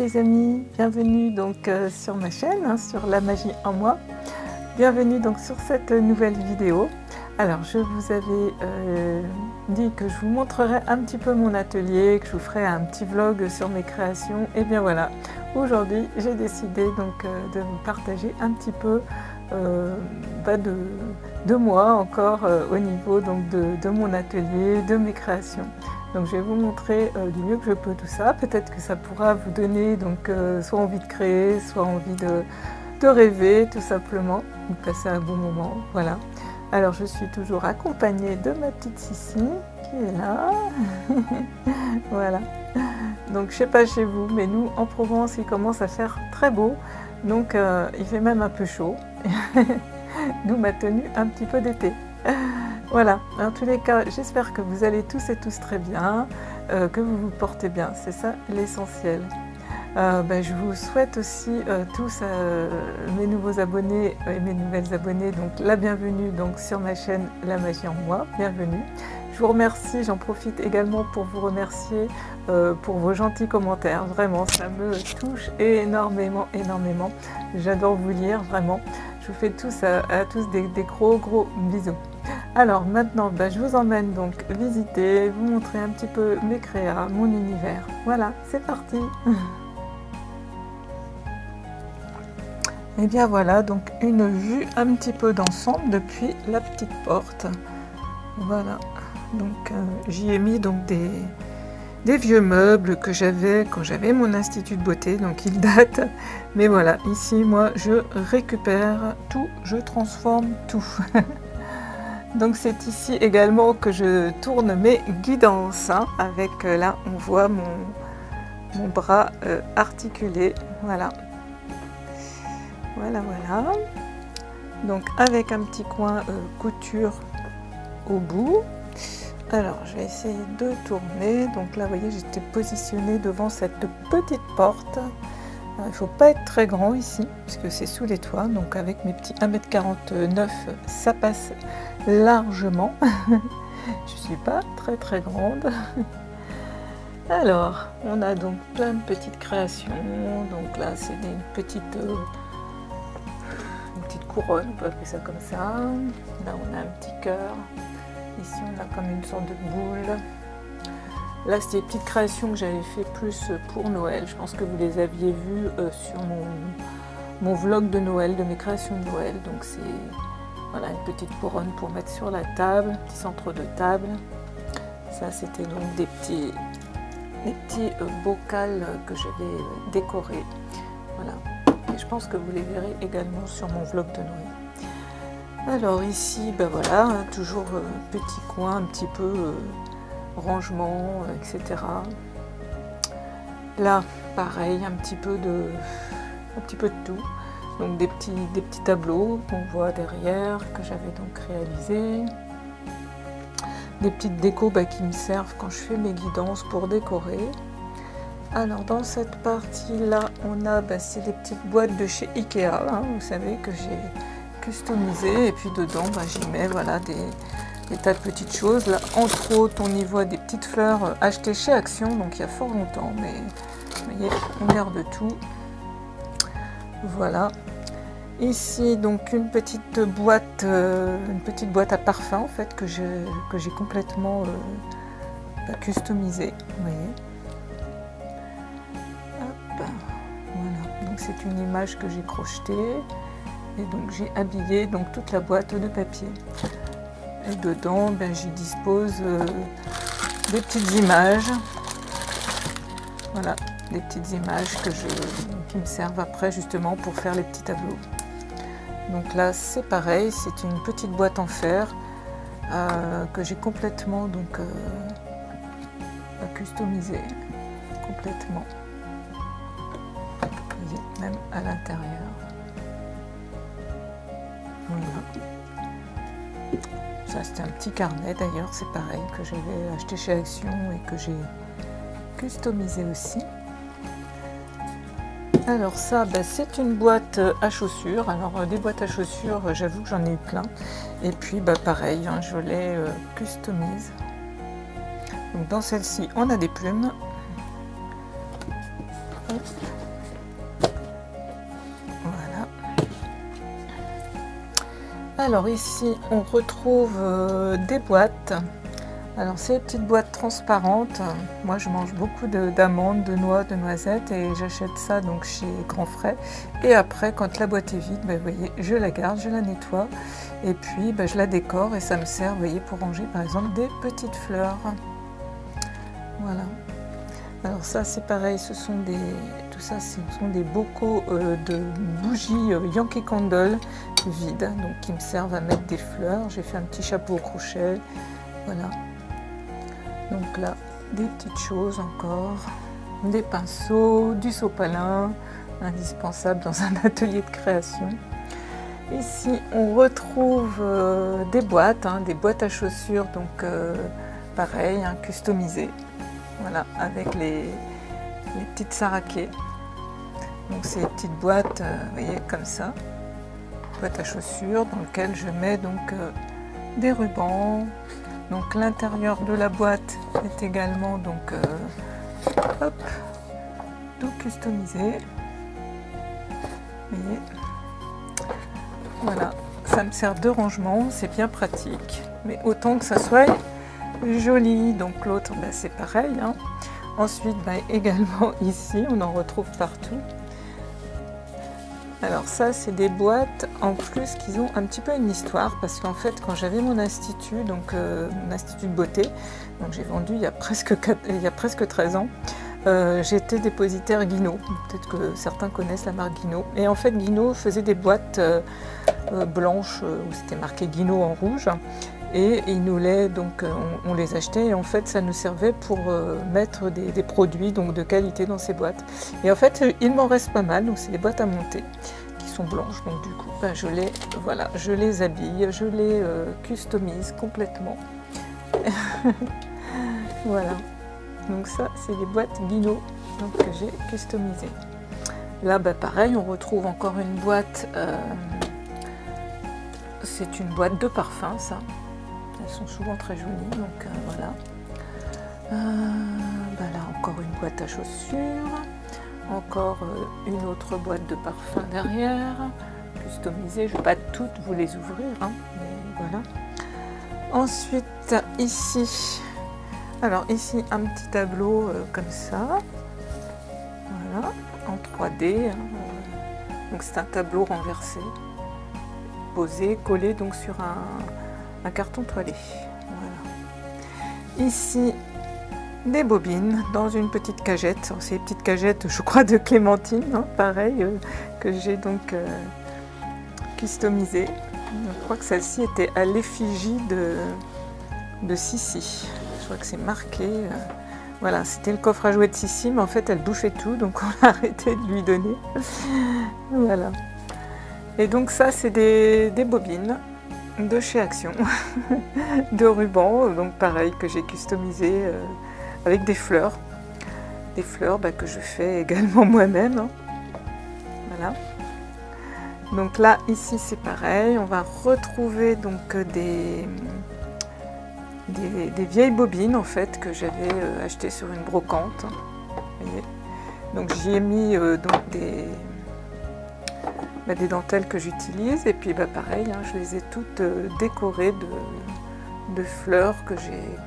les amis, bienvenue donc sur ma chaîne, sur La Magie en moi. Bienvenue donc sur cette nouvelle vidéo. Alors je vous avais dit que je vous montrerai un petit peu mon atelier, que je vous ferai un petit vlog sur mes créations. Et bien voilà, aujourd'hui j'ai décidé donc de vous partager un petit peu de moi encore au niveau donc de mon atelier, de mes créations. Donc je vais vous montrer du mieux que je peux tout ça. Peut-être que ça pourra vous donner donc soit envie de créer, soit envie de rêver tout simplement, de passer un bon moment. Voilà. Alors je suis toujours accompagnée de ma petite Sissi qui est là. Voilà. Donc je sais pas chez vous, mais nous en Provence il commence à faire très beau. Donc il fait même un peu chaud. D'où ma tenue un petit peu d'été. Voilà, en tous les cas, j'espère que vous allez tous et tous très bien, que vous vous portez bien, c'est ça l'essentiel. Je vous souhaite aussi tous, mes nouveaux abonnés et mes nouvelles abonnées, donc la bienvenue donc, sur ma chaîne La Magie en moi, bienvenue. Je vous remercie, j'en profite également pour vous remercier pour vos gentils commentaires, vraiment ça me touche énormément, énormément. J'adore vous lire, vraiment. Je vous fais tous à tous des gros bisous. Alors maintenant, je vous emmène donc visiter, vous montrer un petit peu mes créas, mon univers. Voilà, c'est parti. Et bien voilà, donc une vue un petit peu d'ensemble depuis la petite porte. Voilà, donc j'y ai mis donc des vieux meubles que j'avais quand j'avais mon institut de beauté, donc ils datent. Mais voilà, ici moi je récupère tout, je transforme tout. Donc c'est ici également que je tourne mes guidances, avec là on voit mon bras articulé, voilà. Voilà. Donc avec un petit coin couture au bout. Alors je vais essayer de tourner. Donc là vous voyez j'étais positionnée devant cette petite porte. Alors, il ne faut pas être très grand ici puisque c'est sous les toits. Donc avec mes petits 1,49 m ça passe largement. Je suis pas très grande. Alors on a donc plein de petites créations. Donc là c'est une petite couronne, on peut appeler ça comme ça. Là on a un petit cœur. Ici on a comme une sorte de boule. Là c'est des petites créations que j'avais fait plus pour Noël. Je pense que vous les aviez vues sur mon vlog de Noël, de mes créations de Noël. Donc c'est voilà, une petite couronne pour mettre sur la table, petit centre de table. Ça c'était donc des petits bocals que j'avais décorés. Voilà. Et je pense que vous les verrez également sur mon vlog de Noël. Alors ici, voilà, toujours petit coin, un petit peu rangement, etc. Là, pareil, un petit peu de tout. Donc des petits tableaux qu'on voit derrière, que j'avais donc réalisés. Des petites décos qui me servent quand je fais mes guidances pour décorer. Alors dans cette partie là on a c'est des petites boîtes de chez Ikea, vous savez, que j'ai customisées, et puis dedans j'y mets voilà des tas de petites choses. Là entre autres on y voit des petites fleurs achetées chez Action, donc il y a fort longtemps, mais vous voyez on garde tout. Voilà. Ici donc une petite boîte à parfum en fait que j'ai complètement customisée, vous voyez. Voilà, donc c'est une image que j'ai crochetée et donc j'ai habillé donc toute la boîte de papier. Et dedans, j'y dispose des petites images. Voilà, des petites images qui me servent après justement pour faire les petits tableaux. Donc là, c'est pareil, c'est une petite boîte en fer que j'ai complètement donc customisée complètement. Même à l'intérieur. Voilà. Ça c'était un petit carnet d'ailleurs, c'est pareil, que j'avais acheté chez Action et que j'ai customisé aussi. Alors ça, c'est une boîte à chaussures. Alors des boîtes à chaussures, j'avoue que j'en ai eu plein. Et puis pareil, je les customise. Donc dans celle-ci, on a des plumes. Alors ici on retrouve des boîtes. Alors c'est des petites boîtes transparentes. Moi je mange beaucoup d'amandes, de noix, de noisettes et j'achète ça donc chez Grand Frais. Et après quand la boîte est vide, vous voyez, je la garde, je la nettoie et puis je la décore et ça me sert, vous voyez, pour ranger par exemple des petites fleurs. Voilà. Alors ça c'est pareil, ce sont des bocaux de bougies Yankee Candle vides, donc qui me servent à mettre des fleurs. J'ai fait un petit chapeau au crochet, voilà. Donc là, des petites choses encore, des pinceaux, du sopalin, indispensable dans un atelier de création. Ici on retrouve des boîtes à chaussures, donc pareil, customisées. Voilà, avec les petites saraquées. Donc c'est des petites boîtes, vous voyez, comme ça, boîte à chaussures dans lequel je mets donc des rubans. Donc l'intérieur de la boîte est également donc hop, tout customisé. Vous voyez, voilà, ça me sert de rangement, c'est bien pratique, mais autant que ça soit joli. Donc l'autre c'est pareil, Ensuite également ici on en retrouve partout. Alors ça c'est des boîtes en plus qui ont un petit peu une histoire, parce qu'en fait quand j'avais mon institut, donc mon institut de beauté, donc j'ai vendu il y a presque 13 ans, j'étais dépositaire Guinot, peut-être que certains connaissent la marque Guinot, et en fait Guinot faisait des boîtes blanches où c'était marqué Guinot en rouge. Et ils nous les, donc on les achetait et en fait ça nous servait pour mettre des produits donc de qualité dans ces boîtes. Et en fait il m'en reste pas mal, donc c'est des boîtes à monter qui sont blanches, donc du coup je les habille, je les customise complètement. Voilà, donc ça c'est des boîtes Guinot que j'ai customisées. Là pareil, on retrouve encore une boîte, c'est une boîte de parfum ça. Elles sont souvent très jolies, donc voilà. Là encore une boîte à chaussures, encore une autre boîte de parfum derrière, customisée. Je ne vais pas toutes vous les ouvrir, mais voilà. Ensuite ici, alors ici un petit tableau comme ça, voilà, en 3D. Donc c'est un tableau renversé, posé, collé donc sur un carton toilé. Voilà. Ici, des bobines dans une petite cagette. C'est une petite cagette, je crois, de Clémentine, pareil, que j'ai donc customisée. Je crois que celle-ci était à l'effigie de Sissi. Je crois que c'est marqué. Voilà, c'était le coffre à jouets de Sissi, mais en fait, elle bouffait tout, donc on a arrêté de lui donner. Voilà. Et donc ça, c'est des bobines de chez Action, de ruban, donc pareil, que j'ai customisé avec des fleurs que je fais également moi-même. Voilà. Donc là, ici, c'est pareil, on va retrouver donc des vieilles bobines en fait que j'avais achetées sur une brocante. Vous voyez. Donc j'y ai mis donc des dentelles que j'utilise et puis pareil, je les ai toutes décorées de fleurs que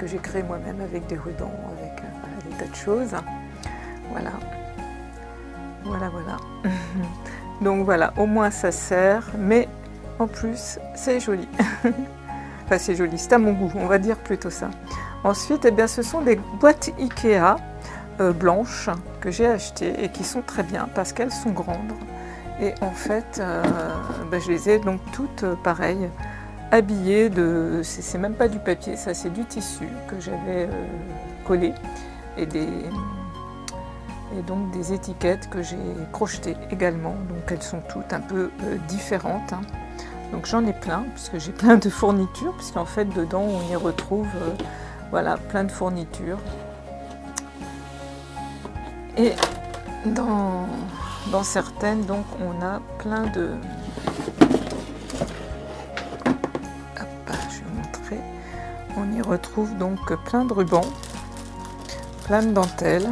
j'ai créées moi-même avec des rubans, avec des tas de choses. Voilà. Donc voilà, au moins ça sert, mais en plus c'est joli. Enfin c'est joli, c'est à mon goût, on va dire plutôt ça. Ensuite, ce sont des boîtes Ikea blanches que j'ai achetées et qui sont très bien parce qu'elles sont grandes. Et en fait, je les ai donc toutes pareilles, habillées de... C'est même pas du papier, ça c'est du tissu que j'avais collé et donc des étiquettes que j'ai crochetées également. Donc elles sont toutes un peu différentes. Donc j'en ai plein, puisque j'ai plein de fournitures, puisqu'en fait dedans on y retrouve plein de fournitures. Et dans certaines, donc on a plein de... Hop, je vais montrer. On y retrouve donc plein de rubans, plein de dentelles.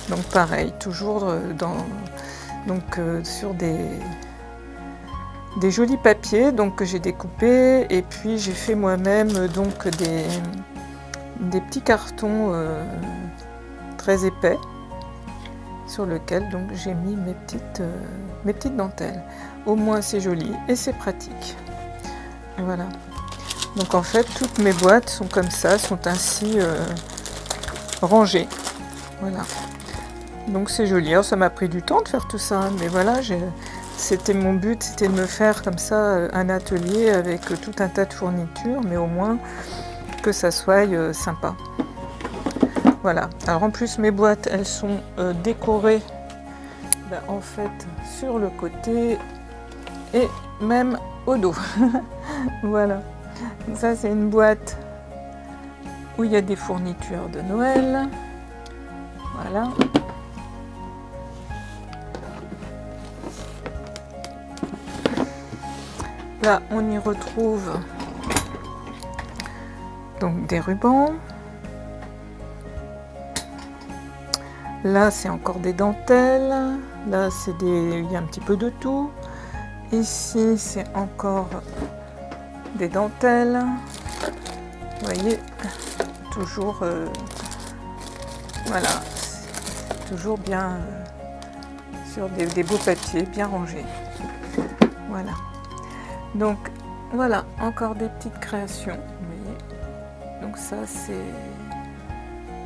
Donc pareil, toujours sur des des jolis papiers donc, que j'ai découpés et puis j'ai fait moi-même donc des petits cartons très épais sur lesquels donc j'ai mis mes petites dentelles. Au moins c'est joli et c'est pratique. Voilà. Donc en fait toutes mes boîtes sont comme ça, sont ainsi rangées. Voilà. Donc c'est joli. Alors ça m'a pris du temps de faire tout ça, mais voilà, c'était mon but, c'était de me faire comme ça un atelier avec tout un tas de fournitures, mais au moins que ça soit sympa. Voilà. Alors en plus mes boîtes, elles sont décorées en fait sur le côté et même au dos. Voilà. Donc ça c'est une boîte où il y a des fournitures de Noël. Voilà. Là, on y retrouve donc des rubans. Là, c'est encore des dentelles. Là, il y a un petit peu de tout. Ici, c'est encore des dentelles. Vous voyez, toujours, voilà, toujours bien sur des beaux papiers, bien rangés. Voilà. Donc voilà, encore des petites créations, vous voyez. Donc ça c'est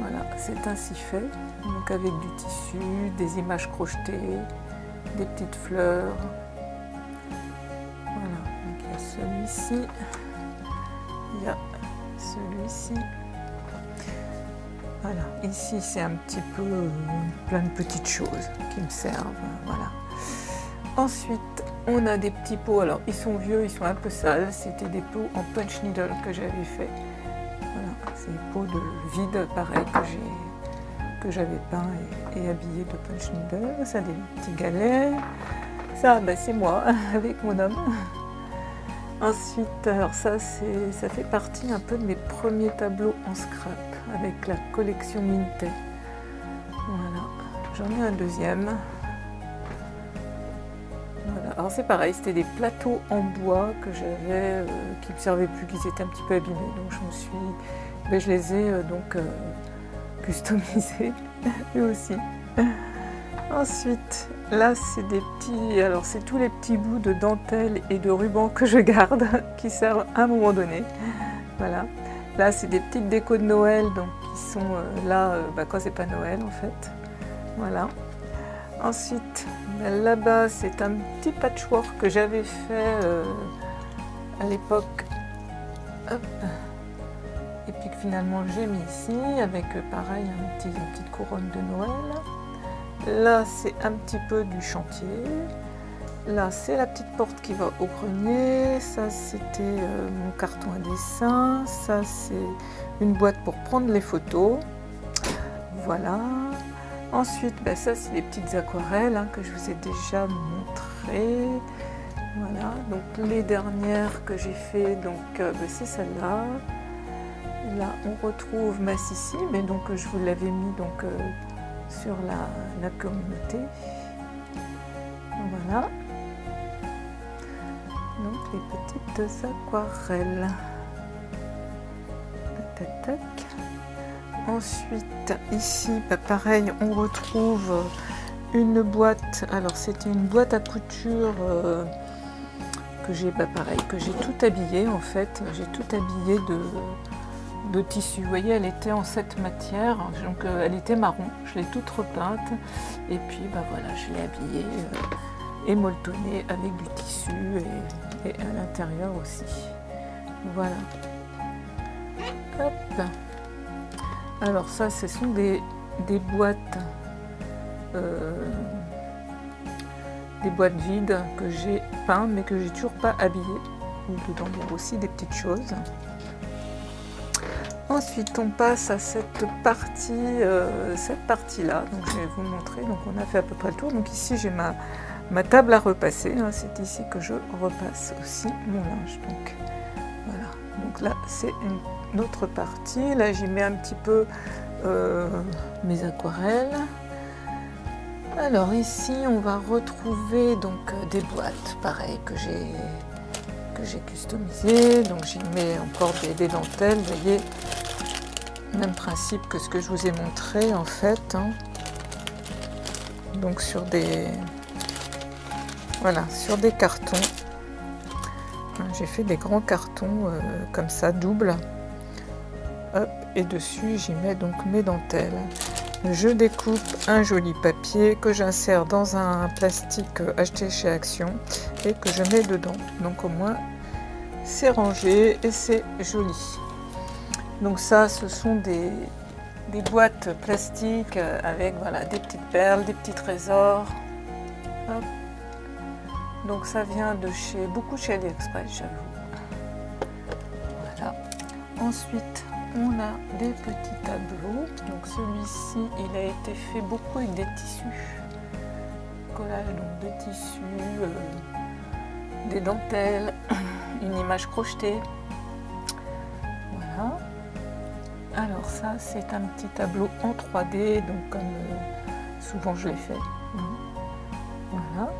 voilà, c'est ainsi fait. Donc avec du tissu, des images crochetées, des petites fleurs. Voilà, donc il y a celui-ci, il y a celui-ci. Voilà, ici c'est un petit peu plein de petites choses qui me servent, voilà. Ensuite, on a des petits pots, alors ils sont vieux, ils sont un peu sales, c'était des pots en punch needle que j'avais fait. Voilà, c'est des pots de vide, pareil, que j'avais peint et habillé de punch needle. Ça, des petits galets. Ça, c'est moi, avec mon homme. Ensuite, alors ça fait partie un peu de mes premiers tableaux en scrap, avec la collection Minté. Voilà, j'en ai un deuxième. Voilà. Alors c'est pareil, c'était des plateaux en bois que j'avais, qui ne me servaient plus, qui étaient un petit peu abîmés. Donc je les ai customisés, eux aussi. Ensuite, là c'est alors c'est tous les petits bouts de dentelle et de ruban que je garde, qui servent à un moment donné. Voilà. Là c'est des petites décos de Noël, donc qui sont là quand c'est pas Noël en fait. Voilà. Ensuite, là-bas, c'est un petit patchwork que j'avais fait à l'époque. Et puis que finalement j'ai mis ici, avec pareil, une petite couronne de Noël. Là, c'est un petit peu du chantier. Là, c'est la petite porte qui va au grenier. Ça, c'était mon carton à dessin. Ça, c'est une boîte pour prendre les photos. Voilà. Ensuite, ça c'est les petites aquarelles que je vous ai déjà montrées. Voilà, donc les dernières que j'ai fait, c'est celle-là. Là, on retrouve ma Sissi, mais donc je vous l'avais mis sur la communauté. Voilà. Donc les petites aquarelles. Tac, tac. Ensuite, ici, pareil, on retrouve une boîte. Alors, c'était une boîte à couture que j'ai, que j'ai tout habillée en fait. J'ai tout habillé de tissu. Vous voyez, elle était en cette matière, donc elle était marron. Je l'ai toute repeinte et puis voilà, je l'ai habillée et molletonnée avec du tissu et à l'intérieur aussi. Voilà. Hop. Alors ça, ce sont des boîtes vides que j'ai peint mais que j'ai toujours pas habillées. Dedans, il y a aussi des petites choses. Ensuite, on passe à cette partie-là. Donc, je vais vous montrer. Donc, on a fait à peu près le tour. Donc, ici, j'ai ma table à repasser. C'est ici que je repasse aussi mon linge. Donc, voilà. Donc là, c'est une autre partie. Là, j'y mets un petit peu mes aquarelles. Alors ici on va retrouver donc des boîtes pareil que j'ai customisées, donc j'y mets encore des dentelles, vous voyez, même principe que ce que je vous ai montré en fait, hein. Donc sur des cartons, j'ai fait des grands cartons comme ça double, hop, et dessus j'y mets donc mes dentelles. Je découpe un joli papier que j'insère dans un plastique acheté chez Action et que je mets dedans. Donc au moins c'est rangé et c'est joli. Donc ça, ce sont des boîtes plastiques avec voilà, des petites perles, des petits trésors. Hop. Donc ça vient de beaucoup chez AliExpress, j'avoue. Voilà. Ensuite, on a des petits tableaux. Donc celui-ci, il a été fait beaucoup avec des tissus. Collage donc de tissus, des dentelles, une image crochetée. Voilà. Alors ça, c'est un petit tableau en 3D, donc comme souvent je l'ai fait. Voilà.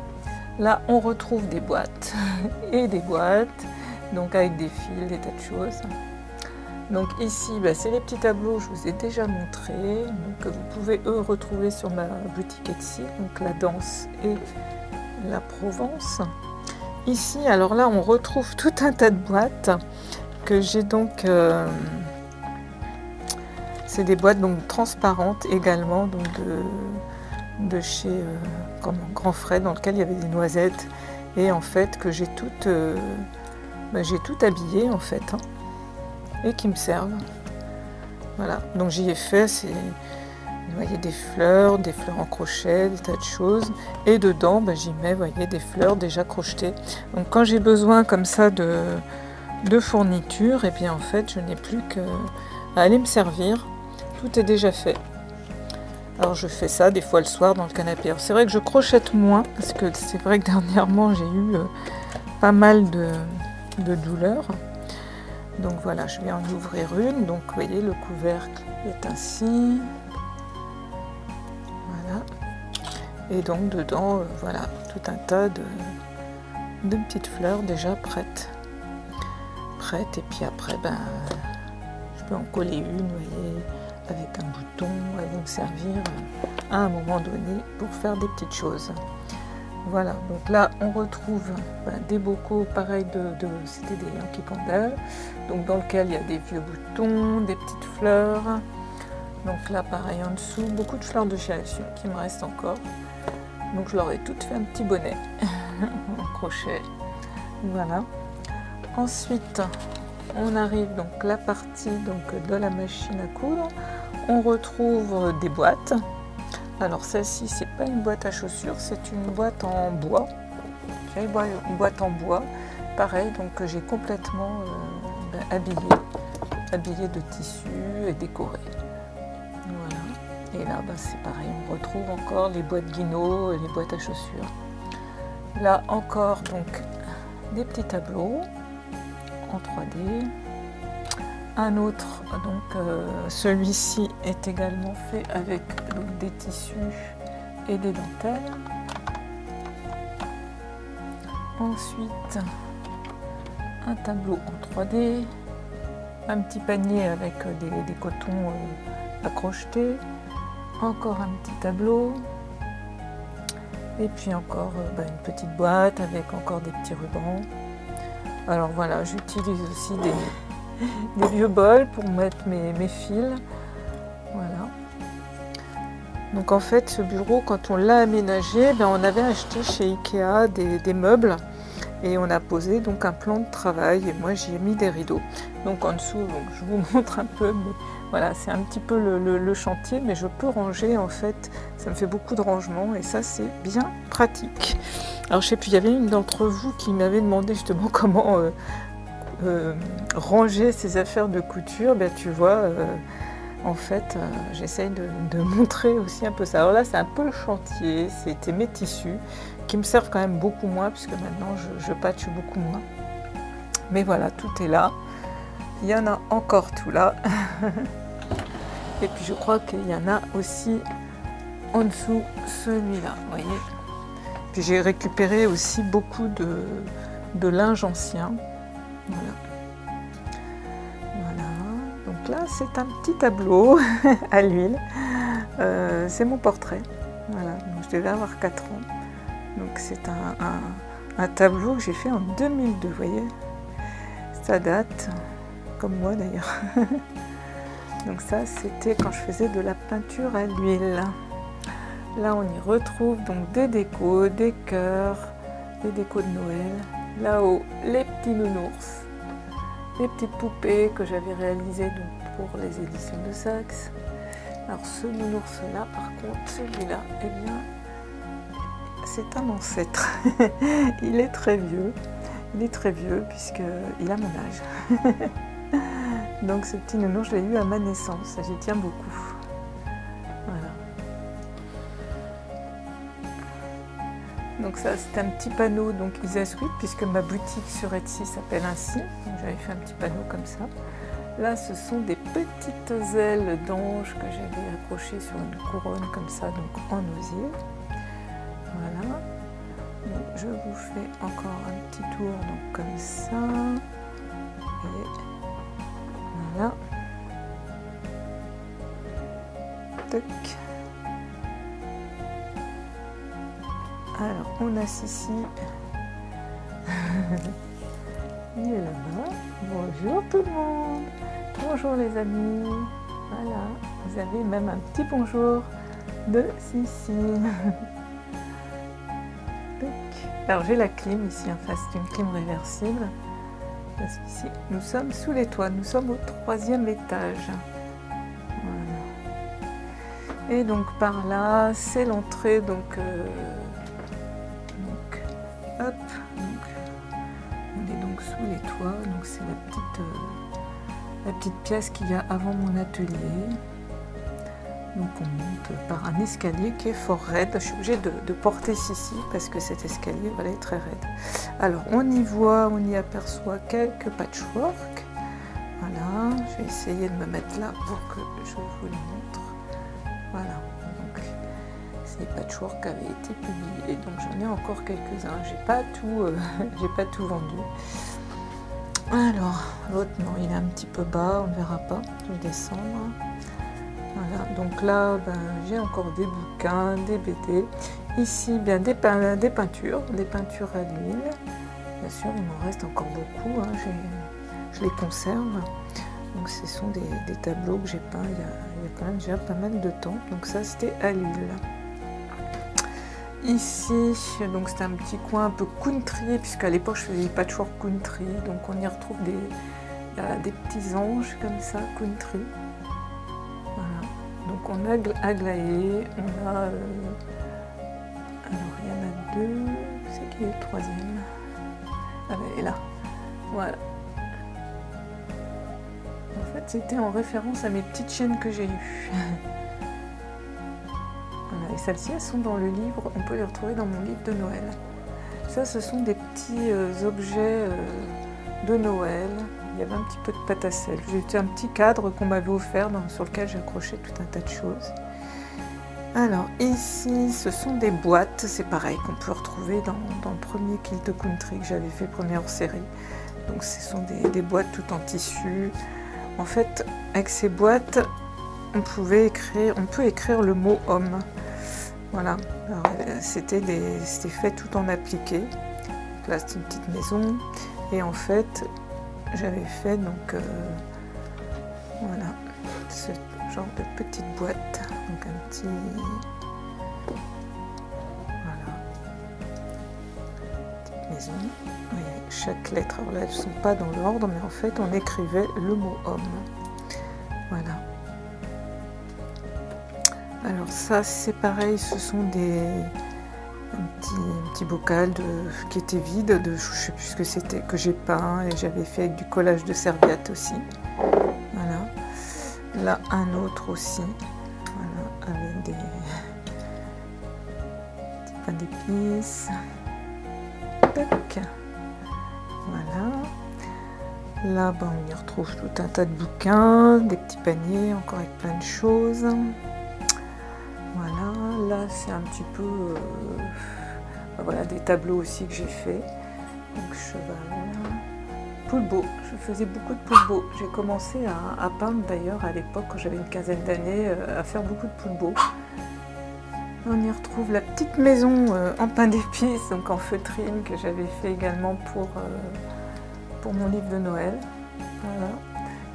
Là, on retrouve des boîtes et des boîtes, donc avec des fils, des tas de choses. Donc ici, c'est les petits tableaux que je vous ai déjà montrés, donc que vous pouvez retrouver sur ma boutique Etsy, donc la danse et la Provence. Ici, alors là, on retrouve tout un tas de boîtes que j'ai donc... c'est des boîtes donc transparentes également, donc de chez Grand Frais, dans lequel il y avait des noisettes, et en fait que j'ai toutes habillées en fait, hein, et qui me servent. Voilà, donc j'y ai fait, vous voyez, des fleurs en crochet, des tas de choses, et dedans j'y mets, vous voyez, des fleurs déjà crochetées. Donc quand j'ai besoin comme ça de fourniture, et bien en fait je n'ai plus qu'à aller me servir, tout est déjà fait. Alors je fais ça des fois le soir dans le canapé. C'est vrai que je crochette moins, parce que c'est vrai que dernièrement j'ai eu pas mal de douleurs. Donc voilà, je vais en ouvrir une. Donc vous voyez, le couvercle est ainsi. Voilà. Et donc dedans, voilà, tout un tas de petites fleurs déjà prêtes. Et puis après, je peux en coller une, vous voyez, avec un bouton. Elles vont me servir à un moment donné pour faire des petites choses. Voilà, donc là on retrouve des bocaux pareils c'était des Yankee Candle, donc dans lequel il y a des vieux boutons, des petites fleurs. Donc là pareil en dessous, beaucoup de fleurs de chez Action qui me restent encore. Donc je leur ai toutes fait un petit bonnet en crochet. Voilà. Ensuite, on arrive donc la partie donc de la machine à coudre. On retrouve des boîtes. Alors celle-ci, c'est pas une boîte à chaussures, c'est une boîte en bois. J'ai une boîte en bois, pareil, donc que j'ai complètement habillée de tissu et décorée. Voilà. Et là, c'est pareil, on retrouve encore les boîtes Guino et les boîtes à chaussures. Là encore, donc, des petits tableaux en 3D. Un autre, donc celui-ci est également fait avec donc, des tissus et des dentelles. Ensuite, un tableau en 3D, un petit panier avec des cotons à crocheter, encore un petit tableau, et puis encore une petite boîte avec encore des petits rubans. Alors voilà, j'utilise aussi des vieux bols pour mettre mes fils. Voilà. Donc en fait, ce bureau, quand on l'a aménagé, on avait acheté chez Ikea des meubles et on a posé donc un plan de travail et moi j'y ai mis des rideaux. Donc en dessous, donc, je vous montre un peu, mais voilà, c'est un petit peu le chantier, mais je peux ranger en fait, ça me fait beaucoup de rangement et ça c'est bien pratique. Alors je sais plus, il y avait une d'entre vous qui m'avait demandé justement comment ranger ses affaires de couture. Tu vois, en fait, j'essaye de montrer aussi un peu ça. Alors là, c'est un peu le chantier, c'était mes tissus qui me servent quand même beaucoup moins, puisque maintenant je patche beaucoup moins. Mais voilà, tout est là. Il y en a encore tout là. Et puis je crois qu'il y en a aussi en dessous celui-là, vous voyez. Puis j'ai récupéré aussi beaucoup de linge ancien. Voilà. Voilà. Donc là, c'est un petit tableau à l'huile. C'est mon portrait. Voilà. Donc, je devais avoir 4 ans. Donc c'est un tableau que j'ai fait en 2002, vous voyez. Ça date, comme moi d'ailleurs. Donc ça, c'était quand je faisais de la peinture à l'huile. Là, on y retrouve donc des décos, des cœurs, des décos de Noël. Là-haut, les petits nounours, les petites poupées que j'avais réalisées donc, pour les éditions de Saxe. Alors ce nounours-là, par contre, celui-là, eh bien, c'est un ancêtre. Il est très vieux. Il est très vieux puisqu'il a mon âge. Donc ce petit nounours, je l'ai eu à ma naissance. J'y tiens beaucoup. Voilà. Donc ça, c'est un petit panneau donc Isaskut, puisque ma boutique sur Etsy s'appelle ainsi. Donc j'avais fait un petit panneau comme ça. Là, ce sont des petites ailes d'ange que j'avais accrochées sur une couronne comme ça, donc en osier. Voilà. Donc, je vous fais encore un petit tour donc comme ça. Et voilà. Toc. Alors, on a Sissi. Il est là-bas. Bonjour tout le monde. Bonjour les amis. Voilà. Vous avez même un petit bonjour de Sissi. Alors, j'ai la clim ici en face, c'est une clim réversible. Parce qu'ici, nous sommes sous les toits. Nous sommes au 3e étage. Voilà. Et donc, par là, c'est l'entrée. Donc, hop, donc, on est donc sous les toits, donc c'est la petite pièce qu'il y a avant mon atelier. Donc on monte par un escalier qui est fort raide. Je suis obligée de porter Sissi parce que cet escalier voilà, est très raide. Alors on y aperçoit quelques patchwork. Voilà, je vais essayer de me mettre là pour que je vous les montre. Voilà. Les patchwork avaient été publiés, donc j'en ai encore quelques-uns. J'ai pas tout vendu. Alors, l'autre, non, il est un petit peu bas, on ne verra pas. Je vais descendre. Voilà, donc là, j'ai encore des bouquins, des BD. Ici, bien des peintures à l'huile. Bien sûr, il m'en reste encore beaucoup. Hein. Je les conserve. Donc, ce sont des tableaux que j'ai peints il y a quand même déjà pas mal de temps. Donc ça, c'était à l'huile. Ici, donc c'est un petit coin un peu country, puisqu'à l'époque je faisais des patchwork country, donc on y retrouve des petits anges comme ça, country. Voilà. Donc on a Aglaé, on a... alors il y en a 2, c'est qui est le 3e? Ah ben elle est là, voilà. En fait c'était en référence à mes petites chiennes que j'ai eues. Voilà, et celles-ci, elles sont dans le livre, on peut les retrouver dans mon livre de Noël. Ça, ce sont des petits objets de Noël. Il y avait un petit peu de pâte à sel. J'ai un petit cadre qu'on m'avait offert sur lequel j'ai accroché tout un tas de choses. Alors, ici, ce sont des boîtes, c'est pareil, qu'on peut retrouver dans le premier Kilt Country que j'avais fait, première série. Donc, ce sont des boîtes toutes en tissu. En fait, avec ces boîtes, on peut écrire le mot homme. Voilà, c'était fait tout en appliqué. Là, c'est une petite maison. Et en fait, j'avais fait donc voilà, ce genre de petite boîte. Donc un petit... Voilà. Petite maison. Vous voyez, chaque lettre, alors là, elles ne sont pas dans l'ordre, mais en fait, on écrivait le mot homme. Voilà. Alors ça c'est pareil, ce sont un petit bocal qui était vide, je ne sais plus ce que c'était, que j'ai peint et j'avais fait avec du collage de serviettes aussi. Voilà. Là un autre aussi, voilà, avec des petits pains d'épices. Tac. Voilà. Là, on y retrouve tout un tas de bouquins, des petits paniers, encore avec plein de choses. Voilà, c'est un petit peu voilà, des tableaux aussi que j'ai fait. Donc cheval, poulbeau, je faisais beaucoup de poulbeau. J'ai commencé à peindre d'ailleurs à l'époque quand j'avais une quinzaine d'années à faire beaucoup de poulbeau. On y retrouve la petite maison en pain d'épices, donc en feutrine, que j'avais fait également pour mon livre de Noël, voilà,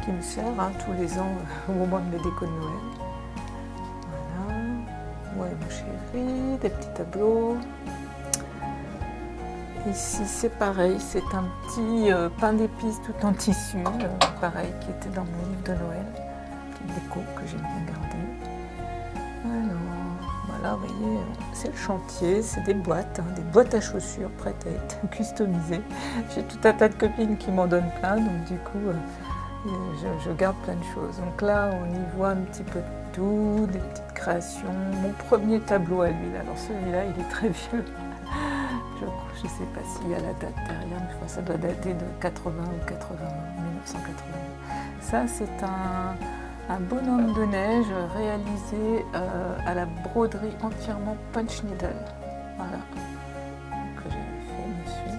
qui me sert tous les ans au moment de mes décos de Noël. Voilà, ouais mon chéri, des petits tableaux. Ici c'est pareil, c'est un petit pain d'épices tout en tissu, pareil, qui était dans mon livre de Noël, petite déco que j'aime bien garder. Alors, voilà, vous voyez, c'est le chantier, c'est des boîtes à chaussures prêtes à être customisées. J'ai tout un tas de copines qui m'en donnent plein, donc du coup, je garde plein de choses. Donc là, on y voit un petit peu de tout, des petites créations. Mon premier tableau à l'huile, alors celui-là, il est très vieux. Je ne sais pas s'il y a la date derrière, mais je crois que ça doit dater de 80 ou 1980. Ça, c'est un bonhomme de neige réalisé à la broderie entièrement punch needle. Voilà, que j'avais fait dessus.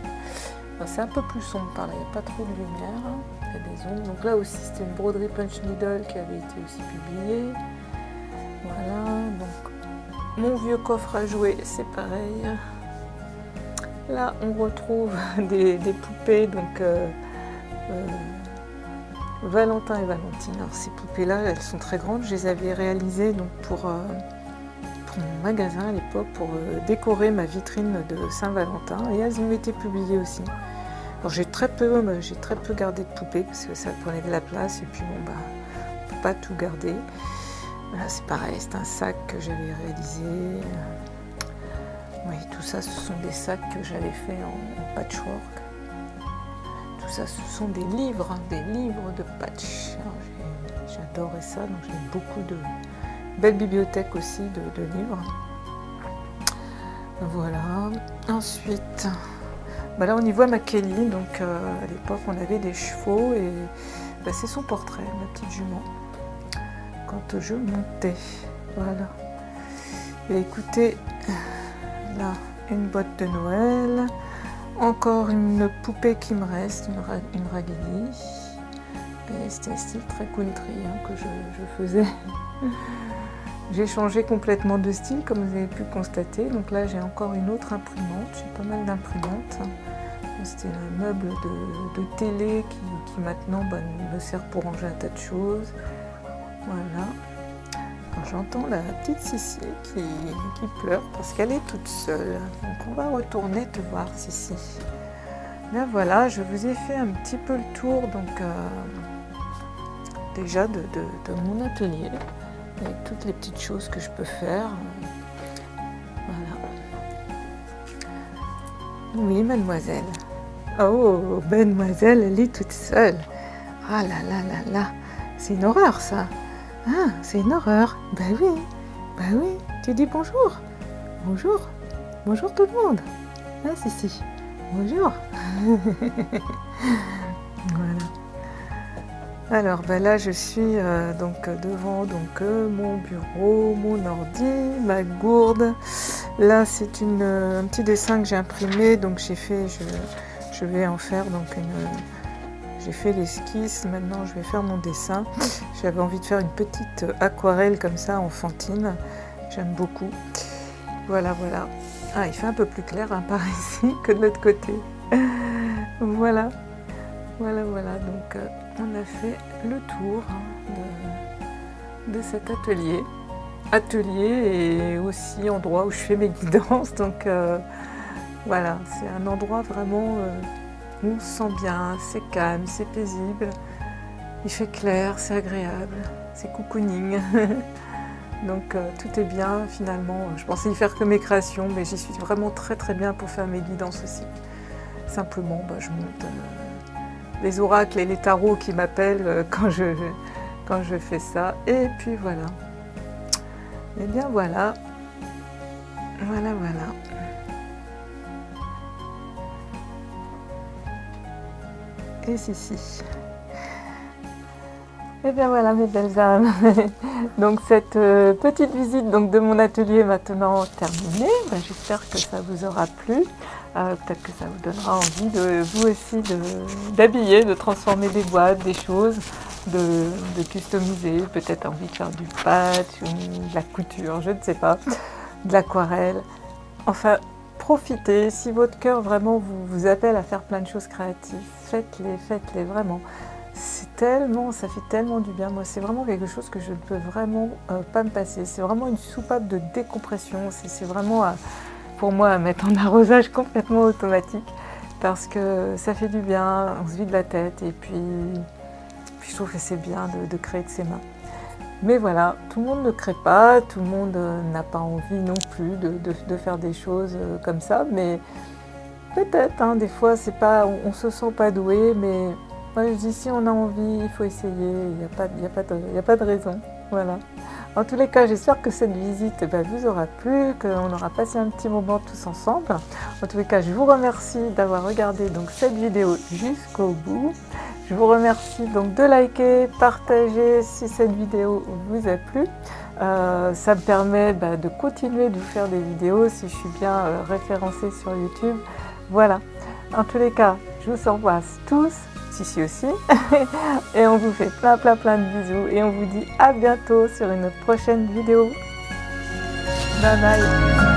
C'est un peu plus sombre par là, il n'y a pas trop de lumière, il y a des ombres. Donc là aussi, c'était une broderie punch needle qui avait été aussi publiée. Voilà, donc mon vieux coffre à jouer, c'est pareil. Là, on retrouve des poupées, donc Valentin et Valentine. Alors, ces poupées-là, elles sont très grandes. Je les avais réalisées donc, pour mon magasin à l'époque, pour décorer ma vitrine de Saint-Valentin. Et elles ont été publiées aussi. Alors, j'ai très peu gardé de poupées parce que ça prenait de la place. Et puis, bon, on ne peut pas tout garder. Voilà, c'est pareil, c'est un sac que j'avais réalisé. Oui, tout ça, ce sont des sacs que j'avais fait en patchwork. Tout ça, ce sont des livres de patch. J'adorais ça, donc j'ai beaucoup de belles bibliothèques aussi de livres. Voilà. Ensuite, là on y voit ma Kelly. Donc à l'époque, on avait des chevaux et c'est son portrait, ma petite jument, quand je montais. Voilà. Et écoutez. Là, une boîte de Noël, encore une poupée qui me reste, une Raggedy. Et c'était un style très country que je faisais. J'ai changé complètement de style, comme vous avez pu constater. Donc là, j'ai encore une autre imprimante, j'ai pas mal d'imprimantes. C'était un meuble de télé qui maintenant me sert pour ranger un tas de choses. Voilà. J'entends la petite Sissi qui pleure parce qu'elle est toute seule. Donc on va retourner te voir, Sissi. Là voilà, je vous ai fait un petit peu le tour donc déjà de mon atelier avec toutes les petites choses que je peux faire. Voilà. Oui, mademoiselle. Oh, mademoiselle, elle est toute seule. Ah là là là là, c'est une horreur ça. Ah, c'est une horreur. Bah oui. Tu dis bonjour. Bonjour tout le monde. Ah, si. Bonjour. Voilà. Alors, là, je suis donc devant mon bureau, mon ordi, ma gourde. Là, c'est un petit dessin que j'ai imprimé. Donc, je vais en faire donc J'ai fait l'esquisse, maintenant je vais faire mon dessin. J'avais envie de faire une petite aquarelle comme ça, enfantine. J'aime beaucoup. Voilà. Ah, il fait un peu plus clair par ici que de l'autre côté. Voilà. Donc, on a fait le tour de cet atelier. Atelier et aussi endroit où je fais mes guidances. Donc, voilà, c'est un endroit vraiment... on se sent bien, c'est calme, c'est paisible, il fait clair, c'est agréable, c'est cocooning. Donc tout est bien finalement. Je pensais y faire que mes créations, mais j'y suis vraiment très très bien pour faire mes guidances aussi. Simplement, je monte les oracles et les tarots qui m'appellent quand je fais ça. Et puis voilà. Et bien voilà. Voilà. Et si. Et bien voilà mes belles âmes, Donc cette petite visite donc, de mon atelier est maintenant terminée. Ben, j'espère que ça vous aura plu. Peut-être que ça vous donnera envie de vous aussi d'habiller, de transformer des boîtes, des choses, de customiser, peut-être envie de faire du patch ou de la couture, je ne sais pas, de l'aquarelle. Enfin, profitez, si votre cœur vraiment vous appelle à faire plein de choses créatives, faites-les vraiment. Ça fait tellement du bien. Moi, c'est vraiment quelque chose que je ne peux vraiment pas me passer. C'est vraiment une soupape de décompression. C'est vraiment, pour moi, à mettre en arrosage complètement automatique parce que ça fait du bien, on se vide la tête et puis je trouve que c'est bien de créer de ses mains. Mais voilà, tout le monde ne crée pas, tout le monde n'a pas envie non plus de faire des choses comme ça, mais peut-être, hein, des fois, c'est pas, on se sent pas doué, mais moi je dis si on a envie, il faut essayer, il n'y a pas de raison. Voilà. En tous les cas, j'espère que cette visite vous aura plu, qu'on aura passé un petit moment tous ensemble. En tous les cas, je vous remercie d'avoir regardé donc, cette vidéo jusqu'au bout. Je vous remercie donc de liker, partager si cette vidéo vous a plu. Ça me permet de continuer de vous faire des vidéos si je suis bien référencée sur YouTube. Voilà. En tous les cas, je vous embrasse tous, Sissi aussi, et on vous fait plein de bisous et on vous dit à bientôt sur une prochaine vidéo. Bye bye.